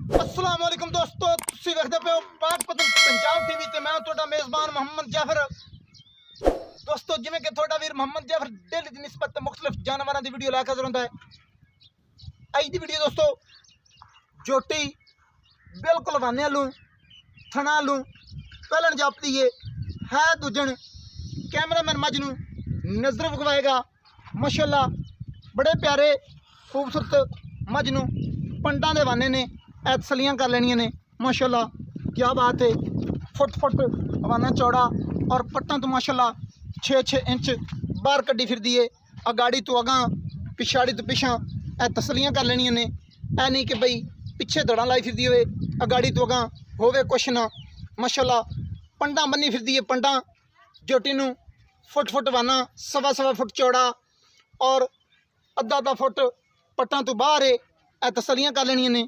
अस्सलाम वालेकुम दोस्तों, ਤੁਸੀਂ ਵੇਖਦੇ ਪਏ ਹੋ ਪਾਕਪਤਨ ਪੰਜਾਬ ਟੀਵੀ ਤੇ ਮੈਂ ਤੁਹਾਡਾ ਮੇਜ਼ਬਾਨ ਮੁਹੰਮਦ ਜਾਫਰ। ਦੋਸਤੋ, ਜਿਵੇਂ ਕਿ ਤੁਹਾਡਾ ਵੀਰ ਮੁਹੰਮਦ ਜਾਫਰ ਡੇਲੀ ਦੀ ਨਿਸਬਤ ਤੇ ਮੁxtਲਿਫ ਜਾਨਵਰਾਂ ਦੀ ਵੀਡੀਓ ਲੈ ਕੇ ਹਾਜ਼ਰ ਹੁੰਦਾ ਹੈ। ਅੱਜ ਦੀ ਵੀਡੀਓ ਦੋਸਤੋ ਜੋਟੀ ਬਿਲਕੁਲ ਵਾਨੇ ਲੂੰ ਥਣਾ ਲੂੰ ਪਹਿਲਣ ਜਾਪਦੀ है दूजन कैमरामैन मज नूं नज़र विखवाएगा। माशाअल्लाह बड़े प्यारे खूबसूरत मज नूं पंडां दे वाने ने तसलियां कर लेनियां ने। माशाअल्लाह क्या बात है, फुट फुट वाना चौड़ा और पट्टां तो माशाअल्लाह 6-6 इंच बाहर कड्डी फिरदी है। अगाड़ी तो अगां पिछाड़ी तो पिछां तसलियां कर लेनियां ने। ऐ नहीं कि बई पिछे दड़ा लाई फिरदी होवे अगाड़ी तो अगां होवे कुछ ना। माशाअल्लाह पंडा बनी फिरदी है। पंडा जोटी नूं फुट फुट वाना सवा फुट चौड़ा और अद्धा फुट पट्टां तो बाहर है। ए तसलियां कर लेनियां ने।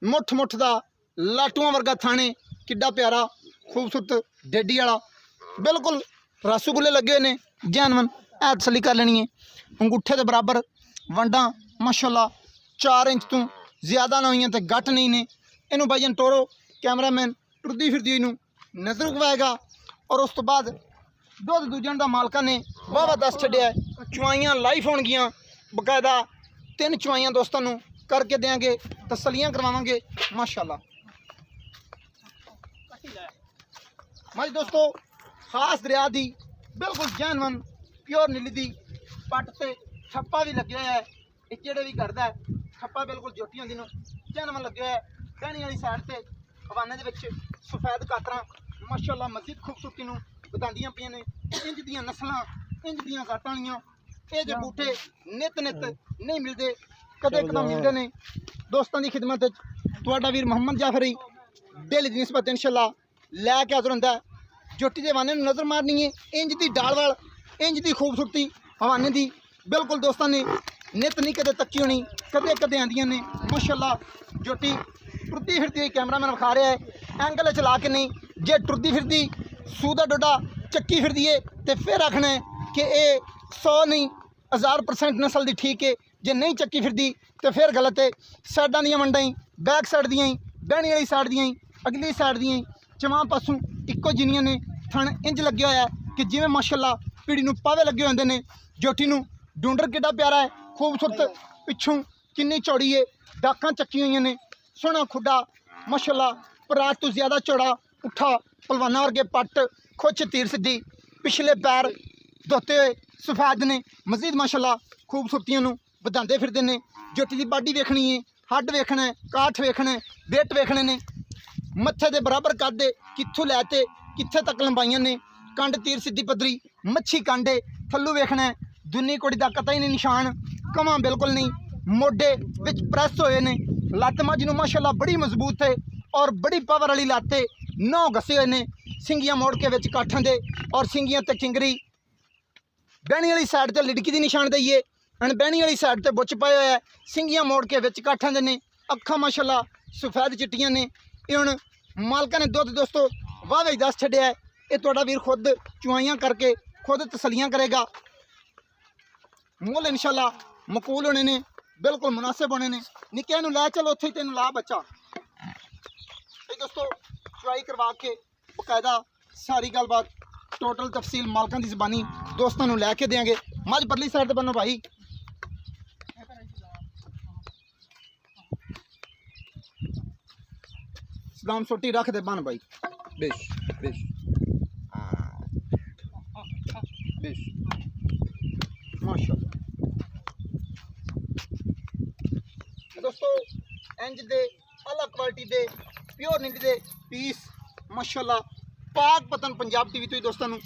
मुठ मुठ दा लाटूआं वर्गा थाने किड्डा प्यारा खूबसूरत डेडी वाला बिल्कुल रसगुल्ले लगे हुए ने जानवन। ए तसली कर लेनी है। अंगूठे के बराबर वंडा माशाअल्लाह 4 इंच तो ज़्यादा ना हुई तो घट नहीं ने। इनू भाईजान टोरो कैमरामैन टुरदी फिरदी नूं नज़र विखवाएगा। और उस तो बाद दुध दूजन का मालका ने वाहवा दस छड्डिया है। चुआइयां लाइव होणगियां बकायदा 3 चुआइयां दोस्तों नूं करके देंगे, तसलियां करवावांगे माशाअल्लाह। मज दोस्तों खास दरिया दी बिल्कुल जानवन प्योर नीली दी पट से छप्पा भी लगे है। इचड़े भी करता है छप्पा बिल्कुल जोटियां दी जानवन लगे है। कहनी वाली साइड से हवाने दे विच सफेद कातरा माशाअल्लाह मजीद खूबसूरती नूं वधांदियां पईयां ने। इंज दियां नस्लां इंज दियां जातां वालियां ये जो बूटे नित नित नहीं मिलते, कदे कदम मिलते ने। दोस्तों की खिदमत तुहाडा वीर मुहम्मद जाफर ही डेली दी निस्बत इंशाअल्लाह लैके हाज़र हुंदा है। जोटी दे हवाने नूं नज़र मारनी है। इंज दी डाल वाल इंज दी खूबसूरती हवाने दी बिल्कुल दोस्तों ने नित नहीं कदे तक्की होनी, कदे कदे आंदियां ने माशाअल्लाह। जोटी टुरदी फिरदी कैमरामैन विखा रहा है एंगल चला के नहीं। जे टुरदी फिरदी सूह दा डोडा चक्की फिरदी है तो फिर आखना है कि ये 100 नहीं 1000% नस्ल दी ठीक है। जे नहीं चक्की फिरदी तो फिर गलत है। साइडां दियां वंडां ही बैक साइड दियां ही बहनी वाली साइड दियां ही अगली साइड दियां ही चवां पासों इक्को जिन्नियां ने। थण इंज लग्या होया है कि जिवें माशाअल्लाह पीड़ी नूं पावे लगे होंदे ने। जोटी नूं डूंडर किड्डा प्यारा है खूबसूरत, पिछों किन्नी चौड़ी है, डाकां चक्की हुई ने, सोहना खुड्डा माशाअल्लाह। परात तो ज़्यादा चौड़ा उठा पलवाना वर्गे पट खुच तीर सीधी पिछले पैर धोते हुए सफेद ने। मजीद माशाअल्लाह खूबसूरतियों नूं वधांदे फिरदे ने। जोटी की बाडी वेखनी है, हड्ड वेखना है, काठ वेखना है, वेट वेखने ने, मत्थे दे बराबर कद कित्थों लैते कित्थे तक लंबाइयां ने। कंड तीर सीधी पदरी मच्छी कांडे थल्लू वेखना है। दुनी कुड़ी का कतई नहीं निशान, कवां बिल्कुल नहीं, मोढे विच प्रैस होए ने। लत्त मज नूं माशाअल्लाह बड़ी मजबूत है और बड़ी पावर वाली लत्त है। 9 घसे हुए ने सिंगियां मोड़ के विच काठां दे और सिंगियां ते किंगरी बहनी वाली साइड ते लिड़की दी निशानदेही है। अणबहनी वाली साइड ते बुच पाया होया है। सिंगियां मोड़ के विच काठां दे ने। अखां माशाअल्लाह सफेद चिट्टियां ने। ये हुण मालका ने दुध दोस्तों वाहवे दस छड्डिया है। ये तुहाडा वीर खुद चुआइयां करके खुद तसलियां करेगा। मुल इंशाअल्लाह मकबूल होने ने, बिल्कुल मुनासिब होने ने। निक्के नूं लै चलो उत्थे तेनूं ला बच्चा। दोस्तों चुआई करवा के बकायदा सारी गलबात टोटल तफसील मालकां दी ज़बानी दोस्तों नूं लैके देंगे। मझ परली साइड ते बनो भाई। सलाम सोटी रख दे बन भाई। बेश बेश बेश माशाअल्लाह। दोस्तों इंज दे अलग क्वालिटी दे प्योर नीली दे पीस माशाअल्लाह पाकपतन पंजाब टीवी तो ही दोस्तों नूं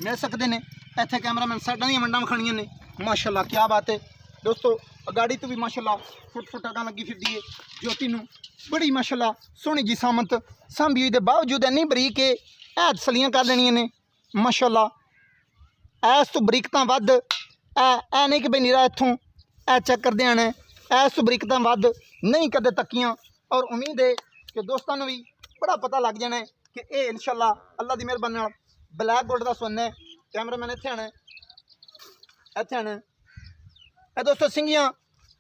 मिल सकते हैं। इत्थे कैमरामैन साइडां दी वंडां विखाणियां ने माशाअल्लाह क्या बात है। दोस्तों अगाड़ी तो भी माशाअल्लाह फुट फुट अगां लगी फिरदी है। जोटी नूं बड़ी माशाअल्लाह सोहनी जी सामत सांभी हुई दे बावजूद इन्नी बरीक है ऐ तसलियां कर लेनियां ने माशाअल्लाह। ऐस तो बरीक तां वध ऐ नहीं कि बई निरा इत्थों ऐ चेक करदे आना ऐस तो बरीक तां वध नहीं कदे तक्कियां। और उम्मीद है कि दोस्तों भी बड़ा पता लग जाना है कि ये इंशाअल्लाह अल्लाह की मेहरबानी नाल ब्लैक गोल्ड का सोना है। कैमरामैन इत्थे आना इत्थे आना दोस्तों सिंगियां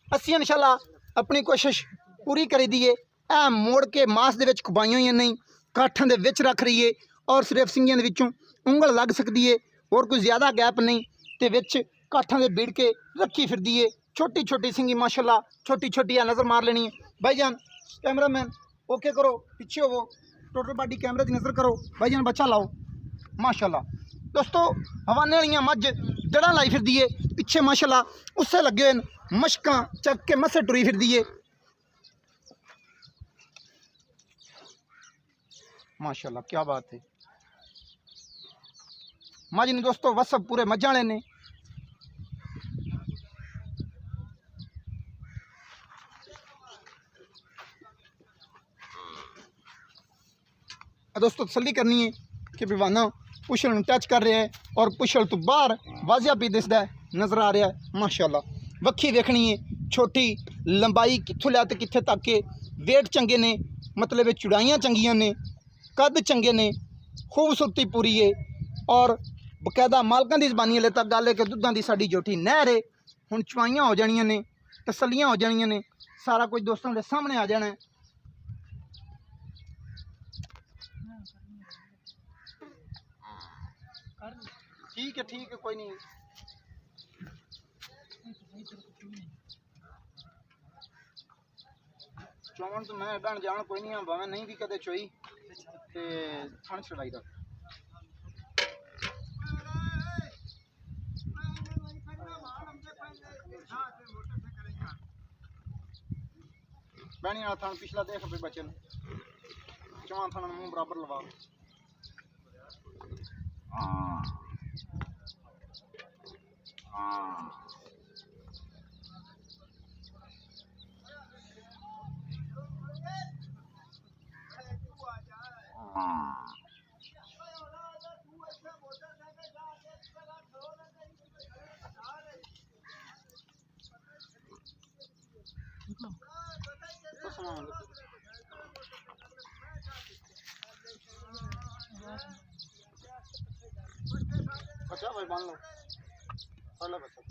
अस्सी इंशाअल्लाह अपनी कोशिश पूरी करी दी है। ਇਹ ਮੋੜ ਕੇ ਮਾਸ ਦੇ ਵਿੱਚ ਖੁਬਾਈਆਂ ਹੋਈਆਂ ਨਹੀਂ, ਕਾਠਾਂ ਦੇ ਵਿੱਚ ਰੱਖ ਰਹੀ ਏ ਔਰ ਸਿਰਫ ਸਿੰਗੀਆਂ ਦੇ ਵਿੱਚੋਂ ਉਂਗਲ ਲੱਗ ਸਕਦੀ ਏ, ਹੋਰ ਕੋਈ ਜ਼ਿਆਦਾ ਗੈਪ नहीं। ਤੇ ਵਿੱਚ ਕਾਠਾਂ ਦੇ ਭीड़ के रखी फिरदी है। छोटी छोटी सिंगी माशाल्लाह, छोटी छोटी नज़र मार लेनी है। भाईजान कैमरामैन ओके करो, पीछे हो, टोटल बॉडी कैमरे की नज़र करो। भाईजान बच्चा लाओ माशाल्लाह। दोस्तों हवाने वाली मझ जड़ा लाई फिरदी है, पिछे माशाल्लाह उससे लगे हुए मशकां चक के मसे टुरी फिरदी है माशाल्लाह, क्या बात है। मझ ने दोस्तों वसब पूरे मझ वाले ने। दोस्तों तसल्ली करनी है कि भिवाना पुछल टच कर रहा है और पुछल तो बाहर वाजिया भी दिसदा नज़र आ रहा है माशाल्लाह। वक्खी देखनी है, छोटी लंबाई कित्थों लिया तो कित्थे तक के, वेट चंगे ने, मतलब चुड़ाइयाँ चंगियां ने, कद चंगे ने, खूबसूरती पूरी है और बकायदा मालकां दी ज़बानी हले तक गल है कि दुद्धां दी साडी जोटी नहर है। हुण चवाइयां हो जानियां ने, तसल्लियां हो जानियां ने, सारा कुछ दोस्तों के सामने आ जाना है। ठीक है कोई नहीं। चौवन तो मैं बहन जान कोई नहीं, भावें नहीं भी कदे चोई ते थण छड़ाई दा। बहनी वाला थण पिछला देख पे बच्चे चौवन थण मुंह बराबर लवा। बच्चा भाई बांध लो, पहला बच्चा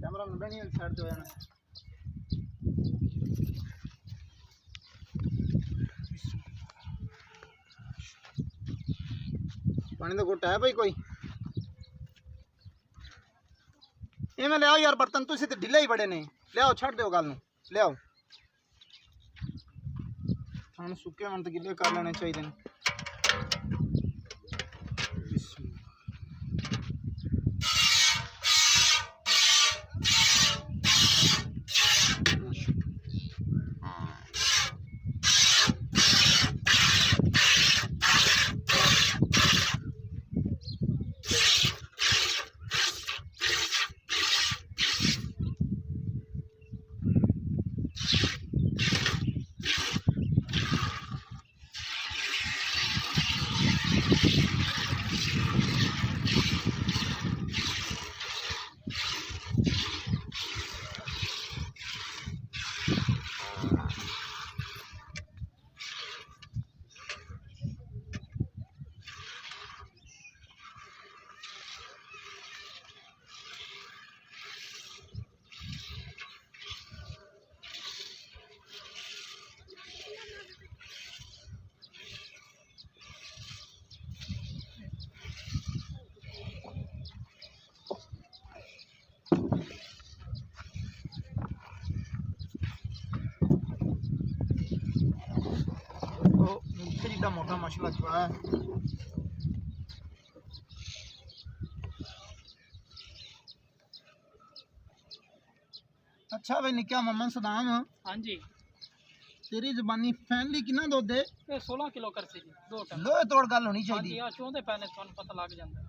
कैमरा में बनी साइड जो है ना। पानी का घुट है भाई कोई इवें लियाओ यार बर्तन, तुसी तो ढिले ही बड़े ने, लियाओ छड़ दो गल नूं, लियाओ थाने सुके मन तो गिले कर लेने चाहिए ने। जितना मोटा माशाल्लाह जो है अच्छा भाई निक्या मोहम्मद सदाम। हाँ जी तेरी जबानी फैमिली कितना दुध है? 16 किलो कर सी जी, दो टाइम लोहे तोड़ गल होनी हाँ जी। चाहिए। आ चोंदे पैने तुहानू पता लग जांदा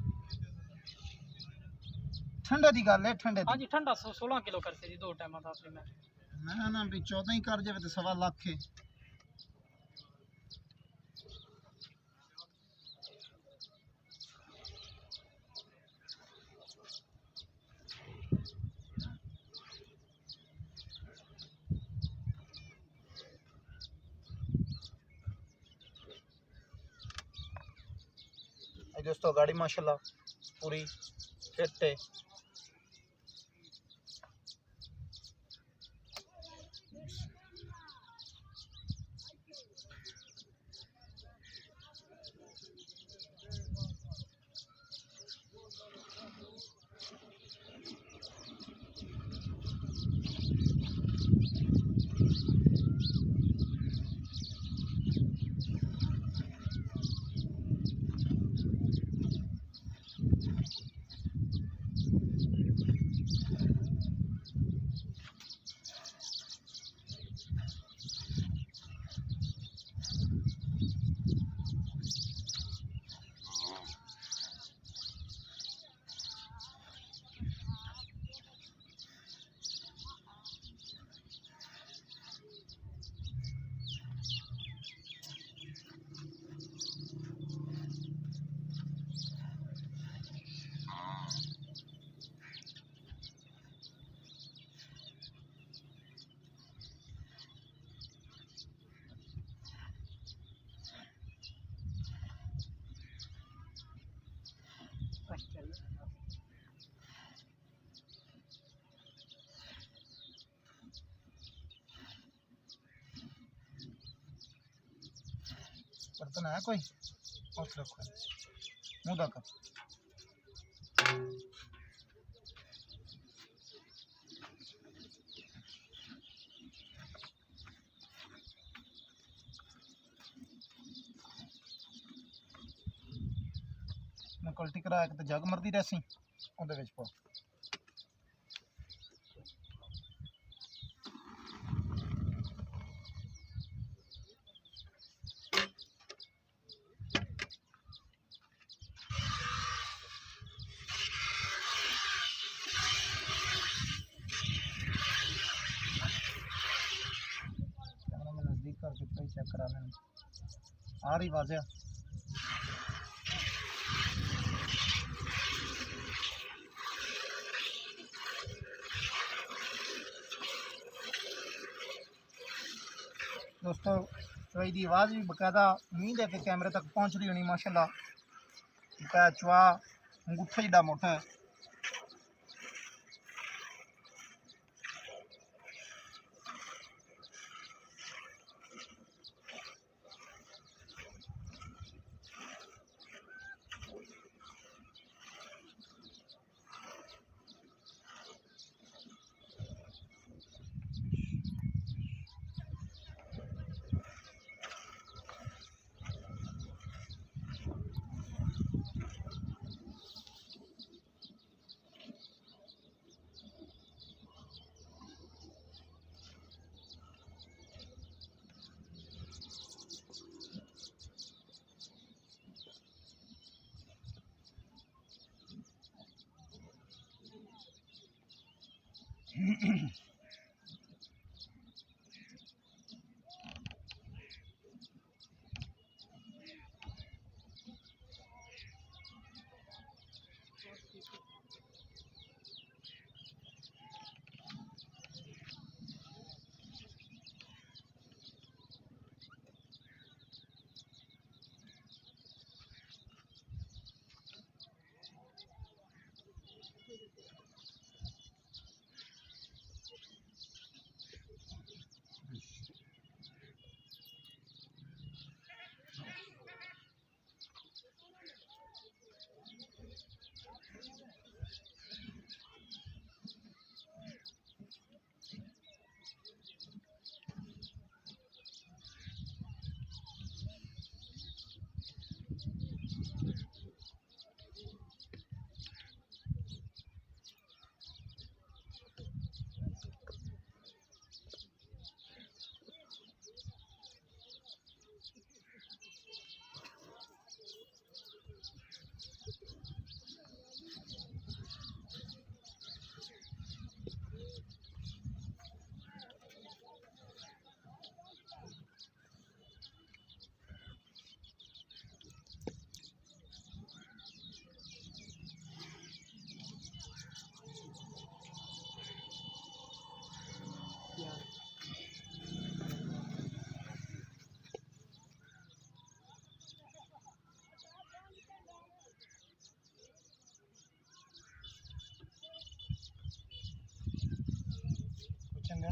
ठंडे दी गल है, ठंडे हाँ दी। जी ठंडा 16 किलो कर सी जी, दो टाइम दा अपने मैं ना भी 14 ही कर जावे तो 1.25 लाख है। ये दोस्तों गाड़ी माशाल्लाह पूरी फिट है। बर्तन है कोई उस रखो मुंह तक मैं कल्टी करा के जग मरदी रहसी ਉਹਦੇ ਵਿੱਚ ਪਾ मैं नजदीक करके भाई चेक करा लेना आ रही वाज़े दोस्तों चवाई की आवाज़ भी बकायदा उम्मीद है कि कैमरे तक पहुँच रही होनी माशाल्लाह चवा अंगूठा जिड़ा मोटा है।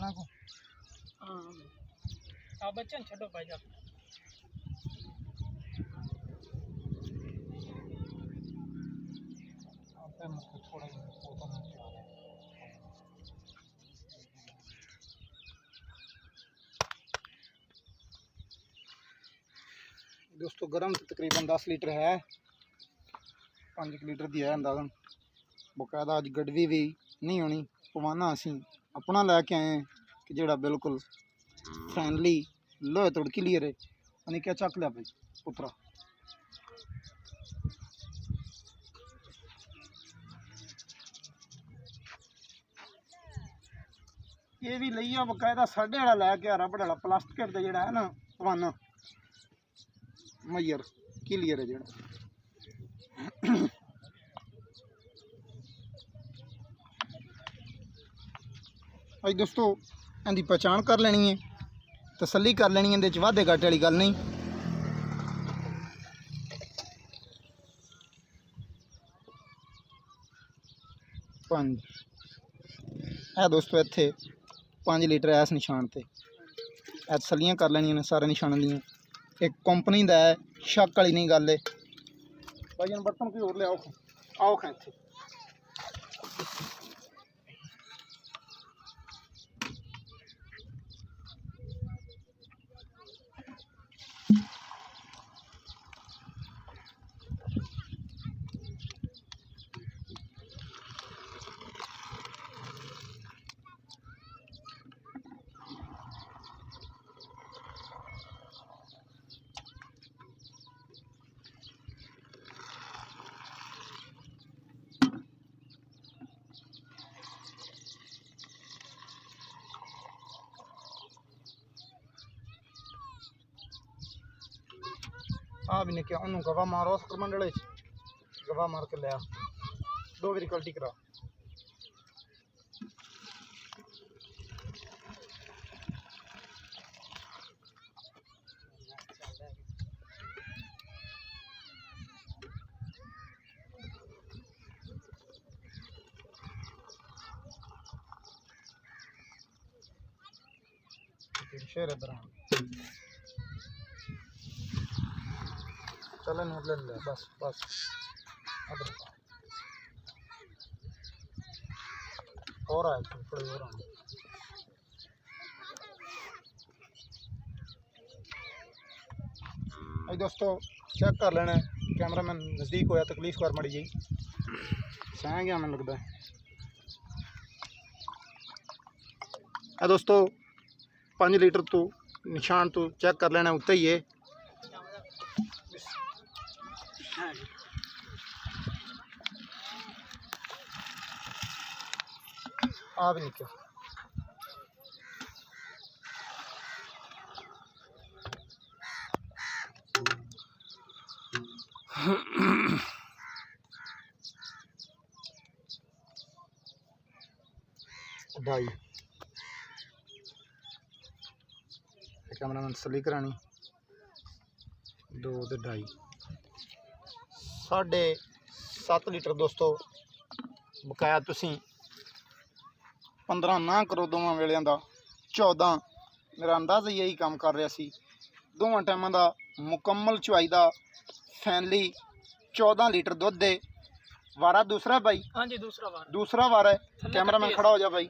देना को हाँ आप बच्चे न छो भाई जा थोड़ा दोस्तों गर्म तकरीबन 10 लीटर है 5 लीटर दी है अंदाजन बकायदा अज गड़वी भी नहीं होनी पवाना असी अपना लैके आए हैं कि जेड़ा बिल्कुल फ्रेंडली लोहे तोड़ क्लीयर है उन्हें क्या चक लिया भाई पुत्रा ये भी लिया बकायदा साढ़े वाला लैके आ रबड़ वाला प्लास्टिक का जोड़ा है ना पवाना मयर क्लीयर है जो अज दोस्तों इनकी पहचान कर लेनी है तसल्ली कर लेनी है वाधे घाटे वाली गल नहीं है दोस्तों इत्थे 5 लीटर इस निशान से तसलियाँ कर लेनिया ने सारे निशानों दियाँ एक कंपनी का है शक वाली नहीं गल है भाई बर्तन कोई होर लियाओ आओ खां इत्थे आ भी ने क्या उन्होंने गवा मारो उस मंडल गवा मार के लिया 2 बारी कल्टी करा शेर इधर चलन ले ले बस बस और आए थोड़ी और आए दोस्तों चेक कर लेना कैमरा मैन नज़दीक होया तकलीफ कर मड़ी जी सह गया मैंने लगता है दोस्तों 5 लीटर तो निशान तो चेक कर लेना उत्ते ही है आ भी निकल ढाई कैमरा मैन तसल्ली करानी 2 ते 2.5 7.5 लीटर दोस्तों बकाया तुसी 15 ना करो दोवां वेलियां दा 14 मेरा अंदाज़ा यही काम कर रहा सी दोवां टाइमां दा मुकम्मल चुआई दा फैनली 14 लीटर दुध दे वारा दूसरा भाई हाँ जी दूसरा वारा है कैमरा मैन खड़ा हो जा भाई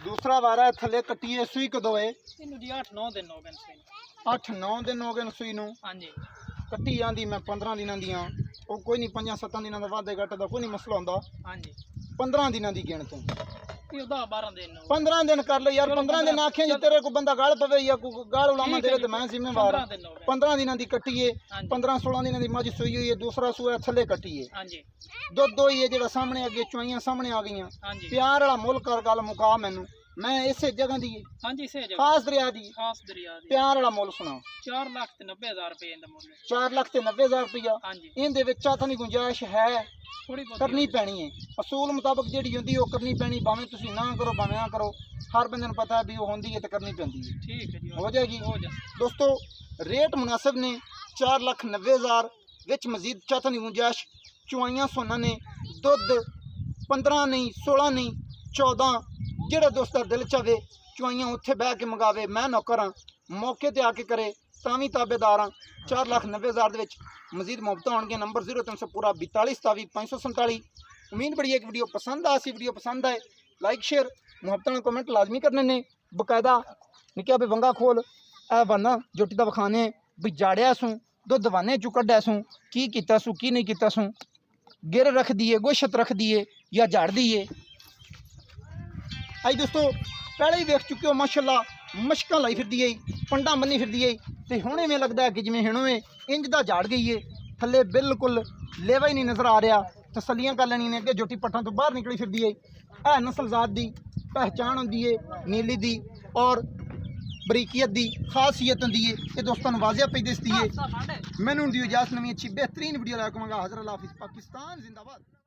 दूसरा वारा है थले कट्टिए सूई कदों है 8-9 दिन हो गए सूई 8-9 दिन हो गए सूई नूं हाँ जी कट्टी आंदी मैं 15 दिनां दियां ਉਹ कोई नहीं 5-7 दिनों का वाधे घट का कोई नहीं मसला होंदा हाँ जी 15 दिनों की गिण तू 10-12 दिन 15 दिन कर ले यार 15 दिन आखे जी तेरे को बंदा गाल पवे या को गाल उलामा देवे तो मैं जिम्मेवार 15 दिनों की कट्टी है 15-16 दिनों की मझ सूई हुई है दूसरा सूआ थले कट्टी है हाँ जी दुध दो ही है जेड़ा सामने अगे चुआइयां सामने आ गई प्यार वाला मुल कर गल मुका मैनू मैं इसे जगह दी हाँ जी इसे जगह खास दरिया दी प्यार वाला मुल सुना 4,90,000 रुपये इंदा मुल 4,90,000 रुपया हाँ जी इंदे विच चाथनी गुंजाइश है थोड़ी बहुत करनी पैनी है असूल मुताबिक जेडी होंदी ओ करनी पैनी भावें तुसी ना करो भावें ना करो हर बंदे नूं पता है भी वो होंदी है तो करनी पैंदी है ठीक है जी हो जाएगी दोस्तों रेट मुनासिब ने 4,90,000 विच मजीद चाथनी गुंजाइश चुआइयां सोना ने दुध 15 नहीं 16 नहीं 14 ਜਿਹੜਾ ਦੋਸਤ ਦਾ ਦਿਲ ਚਾਵੇ ਚੁਆਈਆਂ ਉੱਥੇ ਬਹਿ ਕੇ ਮੰਗਾਵੇ। ਮੈਂ ਨੌਕਰ ਹਾਂ, ਮੌਕੇ ਤੇ ਆ ਕੇ ਕਰੇ ਤਾਂ ਵੀ ਤਾਬੇਦਾਰ ਹਾਂ। 4,90,000 ਦੇ ਵਿੱਚ ਮਜ਼ੀਦ ਮੁਹੱਬਤਾਂ ਹੋਣਗੀਆਂ। ਨੰਬਰ 0300 ਪੂਰਾ 42 27 547। ਉਮੀਦ ਬੜੀ ਹੈ ਕਿ ਵੀਡੀਓ पसंद आ सी। वीडियो पसंद आए लाइक शेयर मुहब्बत कमेंट लाजमी करने ने। बकायदा निक्या भी वंगा खोल ए बना जोटी का विखाने भी जाड़िया सूँ दुध दवाने चू कढ़िया सूँ की कीता सूँ की नहीं कीता सूँ गिर रख दिए गोशत रख दिए या झाड़ दिए। आई दोस्तों पहले ही वेख चुके हो माशाल्लाह मशक लाई फिर है पंडा बनी फिर है तो हुणे में लगता है कि जिमें हिणोवे इंज का झाड़ गई है थले बिल्कुल लेवा ही नहीं नज़र आ रहा। तसलियां कर लेनी ने कि जोटी पट्टां तो बाहर निकली फिर है। यह नस्ल जात की पहचान होंदी है नीली दी और बरीकियत की खासियत होंदी है। ये दोस्तों वाजिया पई दसदी है। मैनूं दी इजाजत नवीं अच्छी बेहतरीन वीडियो लैके आवांगा। हज़रत हाफिज़ पाकिस्तान जिंदाबाद।